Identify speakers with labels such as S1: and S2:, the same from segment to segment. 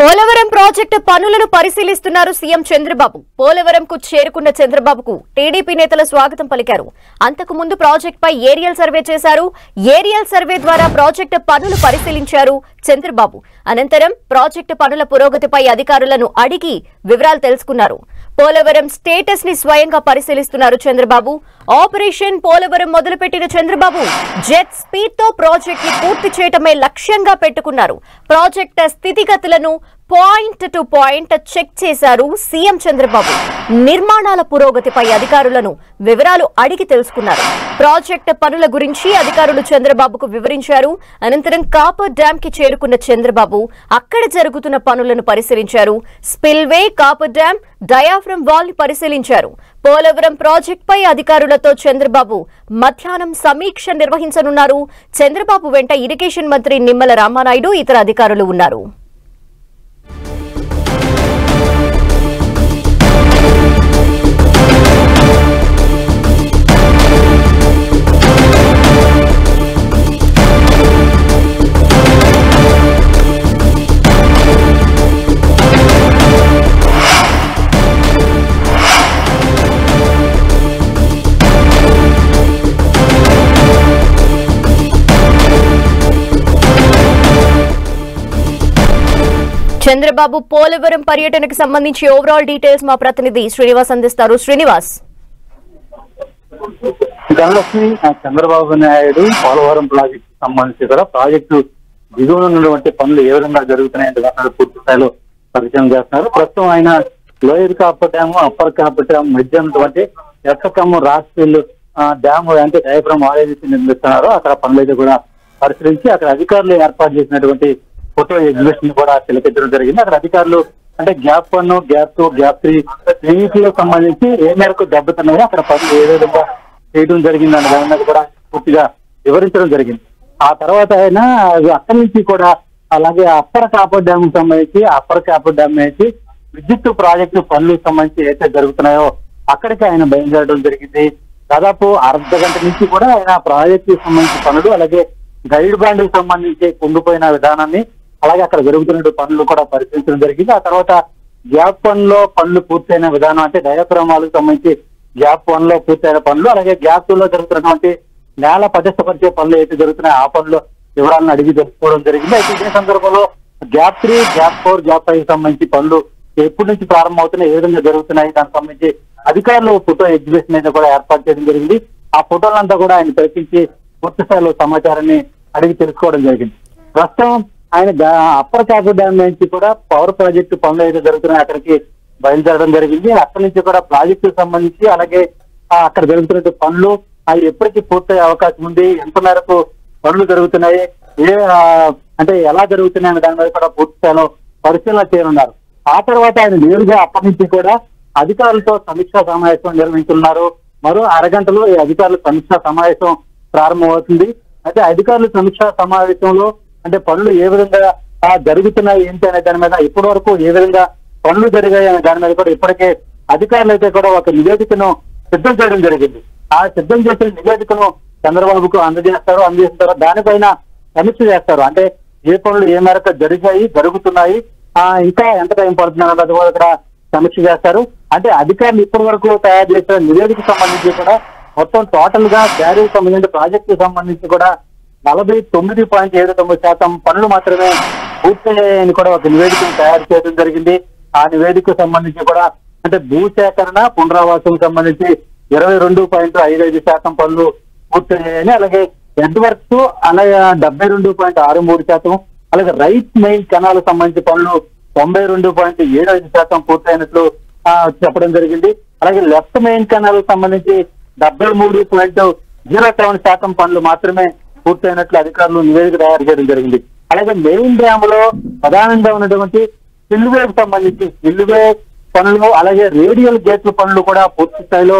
S1: Polavaram project పనులను పరిశీలిస్తున్నారు CM Chandrababu. పోలవరంకు చేరుకున్న చంద్రబాబుకు టీడీపీ నేతలు స్వాగతం పలికారు. అంతకు ముందు ప్రాజెక్టుపై ఏరియల్ సర్వే చేశారు. ఏరియల్ సర్వే ద్వారా ప్రాజెక్టు పనులు పరిశీలించారు చంద్రబాబు. అనంతరం ప్రాజెక్టు పనుల పురోగతిపై అధికారులను అడిగి వివరాలు తెలుసుకున్నారు. పోలవరం స్టేటస్ ని స్వయంగా పరిశీలిస్తున్నారు చంద్రబాబు. ఆపరేషన్ పోలవరం మొదలుపెట్టిన చంద్రబాబు జెట్ స్పీడ్ తో ప్రాజెక్ట్ ని పూర్తి చేయటమే లక్ష్యంగా పెట్టుకున్నారు. ప్రాజెక్టు స్థితిగతులను పాయింట్ టు పాయింట్ చెక్ చేశారు సీఎం చంద్రబాబు. నిర్మాణాల పురోగతిపై అధికారులను వివరాలు అడిగి తెలుసుకున్నారు. ప్రాజెక్టు పనుల గురించి అధికారులు చంద్రబాబుకు వివరించారు. అనంతరం కాపర్ డ్యామ్ కి చేరుకున్న చంద్రబాబు అక్కడ జరుగుతున్న పనులను పరిశీలించారు. Spillway, copper dam, diaphragm wall ని పరిశీలించారు. పోలవరం ప్రాజెక్టుపై అధికారులతో చంద్రబాబు మధ్యాహ్నం సమీక్ష నిర్వహించనున్నారు. చంద్రబాబు వెంట ఇరిగేషన్ మంత్రి నిమ్మల రామానాయుడు, ఇతర అధికారులు ఉన్నారు. చంద్రబాబు పోలవరం పర్యటనకు సంబంధించి ఓవరాల్ డీటెయిల్స్ మా ప్రతినిధి శ్రీనివాస్ అందిస్తారు. శ్రీనివాస్,
S2: చంద్రబాబు నాయుడు పోలవరం ప్రాజెక్టు సంబంధించి కూడా ప్రాజెక్టు దిగువన ఉన్నటువంటి పనులు ఏ విధంగా జరుగుతున్నాయంటే పూర్తి స్థాయిలో పరిచయం చేస్తున్నారు. ప్రస్తుతం ఆయన lower copper dam, upper coffer dam మధ్య ఉన్నటువంటి ఎక్కకమ్మ రాస్పిల్ డ్యామ్ అంటే డయాఫ్రమ్ వాల్ ఏదైతే నిర్మిస్తున్నారో అక్కడ పనులు అయితే కూడా పరిశీలించి అక్కడ అధికారులు ఏర్పాటు చేసినటువంటి ఫోటో ఎగ్జిబిషన్ కూడా తిలకించడం జరిగింది. అక్కడ అధికారులు అంటే గ్యాప్ 1, గ్యాప్ 2, గ్యాప్ 3 వీటికి సంబంధించి ఏ మేరకు దెబ్బతున్నాయో అక్కడ పనులు ఏ విధంగా చేయడం జరిగింది అనే దాని మీద కూడా పూర్తిగా వివరించడం జరిగింది. ఆ తర్వాత ఆయన అక్కడి నుంచి కూడా అలాగే అప్పర్ కాపర్ డ్యామ్ సంబంధించి అప్పర్ కాపర్ డ్యామ్ నుంచి విద్యుత్ ప్రాజెక్టు పనులకు సంబంధించి ఏదైతే జరుగుతున్నాయో అక్కడికి ఆయన బయలుదేరడం జరిగింది. దాదాపు అర్ధ గంట నుంచి కూడా ఆయన ప్రాజెక్టు సంబంధించి పనులు అలాగే గైడ్ బ్యాండ్ కి సంబంధించి కుంగిపోయిన విధానాన్ని అలాగే అక్కడ జరుగుతున్న పనులు కూడా పరిశీలించడం జరిగింది. ఆ తర్వాత గ్యాప్ 1 లో పనులు పూర్తయిన విధానం అంటే డయాఫ్రమ్ వాల్ కి సంబంధించి గ్యాప్ 1 లో పూర్తయిన పనులు అలాగే గ్యాప్ 2 లో జరుగుతున్నటువంటి నేల పటిష్టపరిచే పనులు అయితే జరుగుతున్నాయి ఆ పనులు వివరాలను అడిగి తెలుసుకోవడం జరిగింది. అయితే ఇదే సందర్భంలో గ్యాప్ 3, గ్యాప్ 4, గ్యాప్ 5 సంబంధించి పనులు ఎప్పటి నుంచి ప్రారంభమవుతున్నాయి, ఏ విధంగా జరుగుతున్నాయి దానికి సంబంధించి అధికారులు ఫోటో ఎగ్జిబిషన్ అయితే కూడా ఏర్పాటు చేయడం జరిగింది. ఆ ఫోటోలంతా కూడా ఆయన పరిశీలించి పూర్తి స్థాయిలో సమాచారాన్ని అడిగి తెలుసుకోవడం జరిగింది. ప్రస్తుతం ఆయన అప్పర్ కాపర్ డ్యామ్ నుంచి కూడా పవర్ ప్రాజెక్టు పనులు అయితే జరుగుతున్నాయి అక్కడికి బయలుదేరడం జరిగింది. అక్కడి నుంచి కూడా ప్రాజెక్టు సంబంధించి అలాగే అక్కడ జరుగుతున్న పనులు అవి ఎప్పటికీ పూర్తయ్యే అవకాశం ఉంది, ఎంత మేరకు పనులు జరుగుతున్నాయి, అంటే ఎలా జరుగుతున్నాయి అనే దాని మీద కూడా పూర్తి స్థాయిలో పరిశీలన చేయనున్నారు. ఆ తర్వాత ఆయన నేరుగా అప్పటి నుంచి కూడా అధికారులతో సమీక్షా సమావేశం నిర్వహించున్నారు. మరో అరగంటలో ఈ అధికారుల సమీక్షా సమావేశం ప్రారంభమవుతుంది. అయితే అధికారుల సమీక్షా సమావేశంలో అంటే పనులు ఏ విధంగా జరుగుతున్నాయి ఏంటి అనే దాని మీద ఇప్పటి వరకు ఏ విధంగా పనులు జరిగాయి అనే దాని మీద కూడా ఇప్పటికే అధికారులు అయితే కూడా ఒక నివేదికను సిద్ధం చేయడం జరిగింది. ఆ సిద్ధం చేసిన నివేదికను చంద్రబాబుకు అందజేసిన తర్వాత దానిపైన సమీక్ష చేస్తారు. అంటే ఏ పనులు ఏ మేరకు జరుగుతున్నాయి, ఇంకా ఎంత టైం పడుతుంది అన్నది కూడా ఇక్కడ సమీక్ష చేస్తారు. అంటే అధికారులు ఇప్పటి వరకు తయారు చేసిన నివేదికకు సంబంధించి కూడా మొత్తం టోటల్ గా క్యారీ సంబంధించిన ప్రాజెక్టు సంబంధించి కూడా 49.79% పనులు మాత్రమే పూర్తయ్యాయని కూడా ఒక నివేదికను తయారు చేయడం జరిగింది. ఆ నివేదికకు సంబంధించి కూడా అంటే భూసేకరణ పునరావాసం సంబంధించి 22.55% పనులు పూర్తయ్యాయని, అలాగే హెడ్ వర్క్స్ అలాగే 72.63%, అలాగే రైట్ మెయిన్ కెనాల్ సంబంధించి పనులు 92.75% పూర్తయినట్లు చెప్పడం జరిగింది. అలాగే లెఫ్ట్ మెయిన్ కెనాల్ సంబంధించి 73.07% పనులు మాత్రమే పూర్తయినట్లు అధికారులు నివేదిక తయారు చేయడం జరిగింది. అలాగే మెయిన్ డ్యామ్ లో ప్రధానంగా ఉన్నటువంటి స్పిల్వేకి సంబంధించి స్పిల్వే పనులు అలాగే రేడియల్ గేట్ల పనులు కూడా పూర్తి స్థాయిలో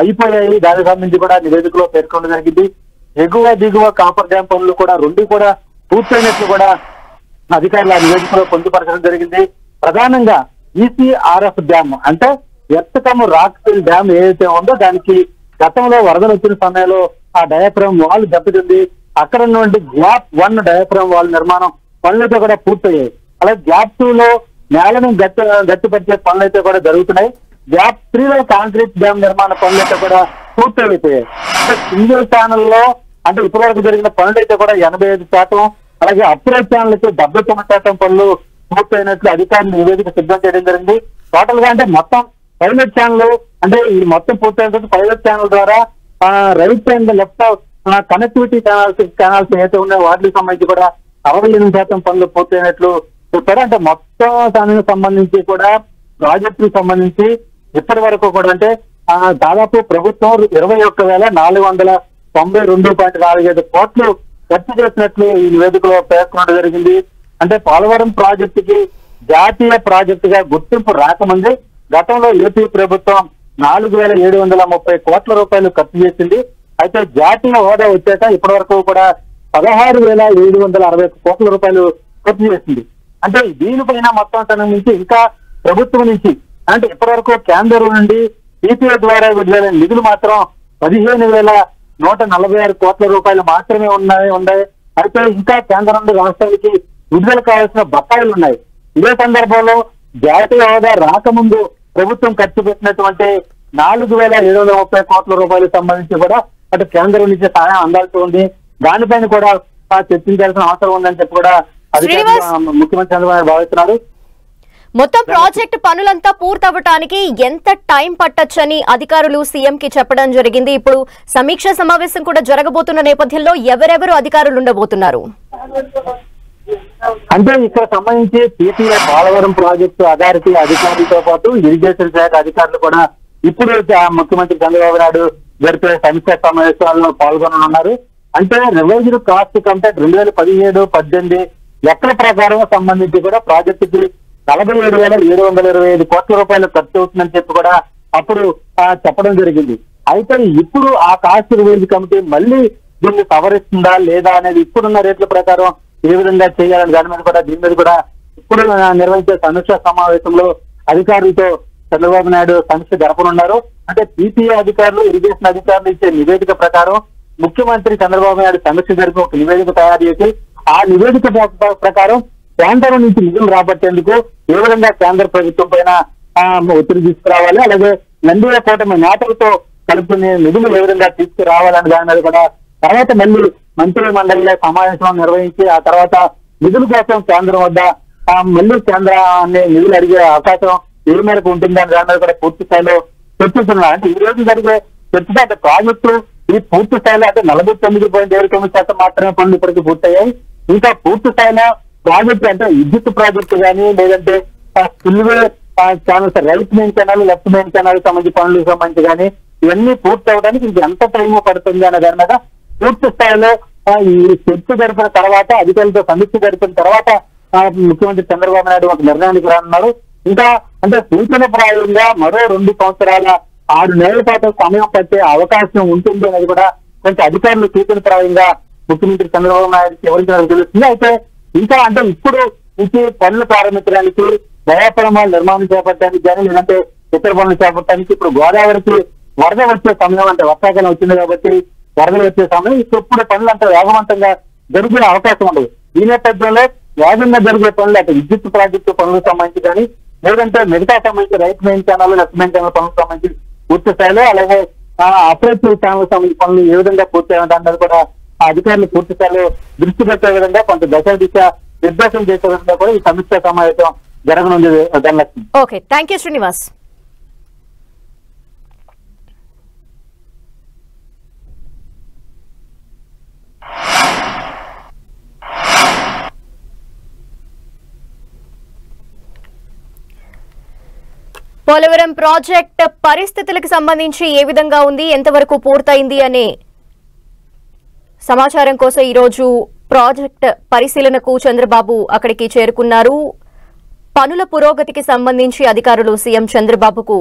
S2: అయిపోయాయి. దానికి సంబంధించి కూడా నివేదికలో పేర్కొనడం జరిగింది. ఎగువ దిగువ కాపర్ డ్యామ్ పనులు కూడా రెండు కూడా పూర్తయినట్లు కూడా అధికారులు ఆ నివేదికలో పొందుపరచడం జరిగింది. ప్రధానంగా ఈసీఆర్ఎఫ్ డ్యామ్ అంటే ఎత్తకము రాక్ఫిల్ డ్యామ్ ఏదైతే ఉందో దానికి గతంలో వరదలు వచ్చిన సమయంలో ఆ డయాఫ్రమ్ వాల్ దెబ్బతింది. అక్కడ నుండి గ్యాప్ 1 డయాఫ్రమ్ వాల్ నిర్మాణం పనులతో కూడా పూర్తయ్యాయి. అలాగే గ్యాప్ 2 లో నేలను గట్టిపరిచే పనులు అయితే కూడా జరుగుతున్నాయి. గ్యాప్ 3లో కాంక్రీట్ డ్యామ్ నిర్మాణ పనులు అయితే కూడా పూర్తయిపోయాయి. అంటే సింగిల్ ఛానల్లో అంటే ఇప్పటివరకు జరిగిన పనులు అయితే కూడా 85%, అలాగే అప్రోచ్ ఛానల్కి 79% పనులు పూర్తయినట్లు అధికారులు నివేదిక సిద్ధం చేయడం జరిగింది. టోటల్ గా అంటే మొత్తం పైలట్ ఛానల్ అంటే ఈ మొత్తం పూర్తయిన పైలట్ ఛానల్ ద్వారా right and left connectivity channels ఏదైతే ఉన్నాయో వాటికి సంబంధించి కూడా 68% పనులు పూర్తయినట్లు చెప్పారు. అంటే మొత్తం దానికి సంబంధించి కూడా ప్రాజెక్టుకి సంబంధించి ఇప్పటి వరకు కూడా అంటే దాదాపు ప్రభుత్వం 21,492.45 కోట్లు ఖర్చు చేసినట్లు ఈ నివేదికలో పేర్కొనడం జరిగింది. అంటే పోలవరం ప్రాజెక్టుకి జాతీయ ప్రాజెక్టుగా గుర్తింపు రాకముందు గతంలో ఏపీ ప్రభుత్వం 4,730 కోట్ల రూపాయలు ఖర్చు చేసింది. అయితే జాతీయ హోదా వచ్చాక ఇప్పటి వరకు కూడా 16,760 కోట్ల రూపాయలు ఖర్చు చేసింది. అంటే దీనిపైన మొత్తం తన నుంచి ఇంకా ప్రభుత్వం నుంచి అంటే ఇప్పటి వరకు కేంద్రం నుండి ఈపీఐ ద్వారా విడుదలైన నిధులు మాత్రం 15,146 కోట్ల రూపాయలు మాత్రమే ఉన్నాయి. అయితే ఇంకా కేంద్రం నుండి రాష్ట్రానికి విడుదల కావాల్సిన బకాయిలు ఉన్నాయి. ఇదే సందర్భంలో జాతీయ హోదా రాకముందు ప్రభుత్వం ఖర్చు పెట్టినటువంటి 4,730 కోట్ల రూపాయలకు సంబంధించి కూడా అటు కేంద్రం నుంచి సహాయం అందాల్సి ఉంది. దానిపైన కూడా చర్చించాల్సిన అవసరం ఉందని చెప్పి కూడా ముఖ్యమంత్రి చంద్రబాబు భావిస్తున్నారు.
S1: మొత్తం ప్రాజెక్టు పనులంతా పూర్తవటానికి ఎంత టైం పట్టొచ్చని అధికారులు సీఎం కి చెప్పడం జరిగింది. ఇప్పుడు సమీక్ష సమావేశం కూడా జరగబోతున్న నేపథ్యంలో ఎవరెవరు అధికారులు ఉండబోతున్నారు?
S2: అంటే ఇక్కడ సంబంధించి పీపీఏ పోలవరం ప్రాజెక్టు అథారిటీ అధికారులతో పాటు ఇరిగేషన్ శాఖ అధికారులు కూడా ఇప్పుడు ముఖ్యమంత్రి చంద్రబాబు నాయుడు జరిపే సమీక్ష సమావేశాల్లో పాల్గొననున్నారు. అంటే రివైజ్డ్ కాస్ట్ కంటే 2017-18 లెక్కల ప్రకారం సంబంధించి కూడా ప్రాజెక్టుకి 47,725 కోట్ల రూపాయలు ఖర్చు అవుతుందని చెప్పి కూడా అప్పుడు చెప్పడం జరిగింది. అయితే ఇప్పుడు ఆ కాస్ట్ రివైజ్ కమిటీ మళ్ళీ దీన్ని సవరిస్తుందా లేదా అనేది ఇప్పుడున్న రేట్ల ప్రకారం ఏ విధంగా చేయాలని దీని మీద కూడా ఇప్పుడు నిర్వహించే సమీక్ష సమావేశంలో అధికారులతో చంద్రబాబు నాయుడు సమీక్ష జరపనున్నారు. అంటే పీపీఏ అధికారులు ఇరిగేషన్ అధికారులు ఇచ్చే నివేదిక ప్రకారం ముఖ్యమంత్రి చంద్రబాబు నాయుడు సమీక్ష జరిపి ఒక నివేదిక తయారు చేసి ఆ నివేదిక ప్రకారం కేంద్రం నుంచి నిధులు రాబట్టేందుకు ఏ విధంగా కేంద్ర ప్రభుత్వం పైన ఒత్తిడి తీసుకురావాలి, అలాగే నందిగా కూటమి నేతలతో కలుపుకునే నిధులు ఏ విధంగా తీసుకురావాలని దాని మీద కూడా తర్వాత మళ్ళీ మంత్రి మండలిలో సమావేశం నిర్వహించి ఆ తర్వాత నిధుల కోసం కేంద్రం వద్ద మళ్ళీ కేంద్రాన్ని నిధులు అడిగే అవకాశం ఏ మేరకు ఉంటుందని దాని మీద కూడా పూర్తి స్థాయిలో చర్చిస్తున్నారు. అంటే ఈ రోజు జరిగే చర్చ అంటే ప్రాజెక్టు ఈ పూర్తి స్థాయిలో అంటే 49.79% మాత్రమే పనులు ఇప్పటికీ పూర్తయ్యాయి. ఇంకా పూర్తి స్థాయిలో ప్రాజెక్టు అంటే విద్యుత్ ప్రాజెక్టు కానీ లేదంటే spillway channels right main channel left main channel సంబంధించి పనులకు సంబంధించి కానీ ఇవన్నీ పూర్తి అవడానికి ఇంక ఎంత టైం పడుతుంది అనే దాని మీద పూర్తి స్థాయిలో ఈ చర్చ జరిపిన తర్వాత అధికారులతో సమీక్ష జరిపిన తర్వాత ముఖ్యమంత్రి చంద్రబాబు నాయుడు ఒక నిర్ణయానికి రానున్నారు. ఇంకా అంటే సూచనప్రాయంగా మరో 2 సంవత్సరాల 6 నెలల పాటు సమయం పట్టే అవకాశం ఉంటుంది అనేది కూడా కొంచెం అధికారులు సూచనప్రాయంగా ముఖ్యమంత్రి చంద్రబాబు నాయుడు వివరించడానికి తెలుస్తుంది. అయితే ఇంకా అంటే ఇప్పుడు నుంచి పనులు ప్రారంభించడానికి దయాప్రమాలు నిర్మాణం చేపట్టడానికి కానీ లేదంటే ఇతర పనులు చేపట్టడానికి ఇప్పుడు గోదావరికి వరద వచ్చే సమయం అంటే వర్షాకాలం వచ్చింది కాబట్టి వరదలు వచ్చే సమయం ఇప్పుడు పనులు అంతా వేగవంతంగా జరిగే అవకాశం ఉండదు. ఈ నేపథ్యంలో వేగంగా జరిగే పనులు అంటే విద్యుత్ ప్రాజెక్టు పనులకు సంబంధించి కానీ లేదంటే మిగతా సంబంధించి right main channel left main channel పనులకు సంబంధించి పూర్తి స్థాయిలో అలాగే ఆపరేటివ్ ఛానల్ సంబంధించి పనులు ఏ విధంగా పూర్తి అన్నది కూడా అధికారులు పూర్తి స్థాయిలో దృష్టి పెట్టే విధంగా కొంత దశ దిశ నిర్దేశం చేసే విధంగా కూడా ఈ సమీక్ష సమావేశం జరగనుంది. Dhanalakshmi.
S1: Okay, thank you Srinivas. Polavaram project పరిస్థితులకు సంబంధించి ఏ విధంగా ఉంది, ఎంతవరకు పూర్తయింది అనే సమాచారం కోసం ఈరోజు ప్రాజెక్ట్ పరిశీలనకు చంద్రబాబు అక్కడికి చేరుకున్నారు. పనుల పురోగతికి సంబంధించి అధికారులు సీఎం చంద్రబాబుకు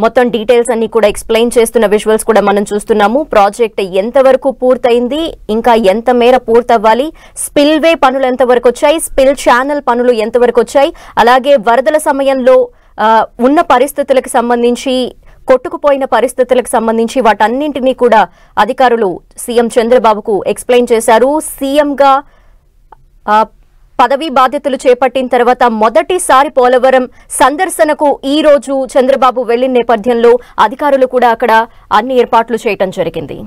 S1: మొత్తం డీటెయిల్స్ అన్ని కూడా ఎక్స్ప్లెయిన్ చేస్తున్న విజువల్స్ కూడా మనం చూస్తున్నాము. ప్రాజెక్ట్ ఎంతవరకు పూర్తయింది, ఇంకా ఎంత మేర పూర్తవ్వాలి, స్పిల్వే పనులు ఎంతవరకు వచ్చాయి, స్పిల్ ఛానల్ పనులు ఎంతవరకు వచ్చాయి, అలాగే వరదల సమయంలో ఉన్న పరిస్థితులకు సంబంధించి కొట్టుకుపోయిన పరిస్థితులకు సంబంధించి వాటన్నింటినీ కూడా అధికారులు సీఎం చంద్రబాబుకు ఎక్స్ప్లెయిన్ చేశారు. సీఎంగా పదవీ బాధ్యతలు చేపట్టిన తర్వాత మొదటిసారి పోలవరం సందర్శనకు ఈ రోజు చంద్రబాబు వెళ్లిన నేపథ్యంలో అధికారులు కూడా అక్కడ అన్ని ఏర్పాట్లు చేయటం జరిగింది.